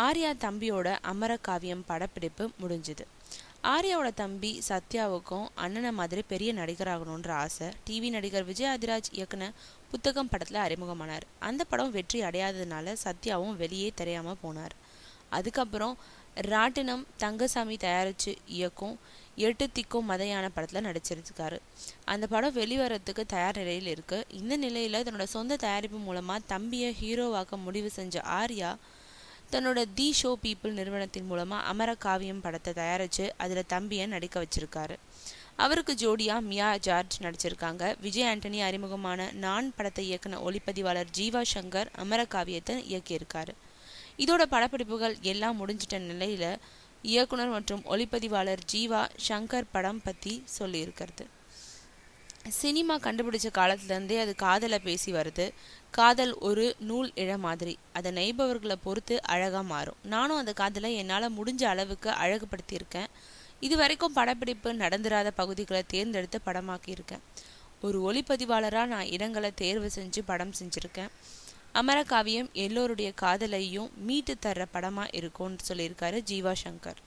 ஆர்யா தம்பியோட அமரகாவியம் படப்பிடிப்பு முடிஞ்சுது. ஆர்யாவோட தம்பி சத்யாவுக்கும் அண்ணனை மாதிரி பெரிய நடிகராகணுன்ற ஆசை. டிவி நடிகர் விஜய் ஆதிராஜ் இயக்குன புத்தகம் படத்துல அறிமுகமானார். அந்த படம் வெற்றி அடையாததுனால சத்யாவும் வெளியே தெரியாம போனார். அதுக்கப்புறம் ராட்டினம் தங்கசாமி தயாரிச்சு இயக்கும் 8 திக்கும் மதையான படத்துல நடிச்சிருக்காரு. அந்த படம் வெளிவரத்துக்கு தயார் நிலையில் இருக்கு. இந்த நிலையில தன்னோட சொந்த தயாரிப்பு மூலமா தம்பியை ஹீரோவாக்க முடிவு செஞ்ச ஆர்யா தன்னோட தி ஷோ பீப்புள் நிறுவனத்தின் மூலமா அமரகாவியம் படத்தை தயாரிச்சு அதுல தம்பியை நடிக்க வச்சிருக்காரு. அவருக்கு ஜோடியா மியா ஜார்ஜ் நடிச்சிருக்காங்க. விஜய் ஆண்டனி அறிமுகமான நான் படத்தை இயக்குன ஒளிப்பதிவாளர் ஜீவா சங்கர் அமரகாவியத்தை இயக்கியிருக்காரு. இதோட படப்பிடிப்புகள் எல்லாம் முடிஞ்சிட்ட நிலையில இயக்குனர் மற்றும் ஒளிப்பதிவாளர் ஜீவா சங்கர் படம் பத்தி சொல்லியிருக்கிறது. சினிமா கண்டுபிடிச்ச காலத்துலேருந்தே அது காதலை பேசி வருது. காதல் ஒரு நூல் இழ மாதிரி, அதை நெய்பவர்களை பொறுத்து அழகாக மாறும். நானும் அந்த காதலை என்னால் முடிஞ்ச அளவுக்கு அழகுபடுத்தியிருக்கேன். இது வரைக்கும் படப்பிடிப்பு நடந்துராத பகுதிகளை தேர்ந்தெடுத்து படமாக்கியிருக்கேன். ஒரு ஒளிப்பதிவாளராக நான் இடங்களை தேர்வு செஞ்சு படம் செஞ்சுருக்கேன். அமரகாவியம் எல்லோருடைய காதலையும் மீட்டு தர்ற படமாக இருக்கும்னு சொல்லியிருக்காரு ஜீவா சங்கர்.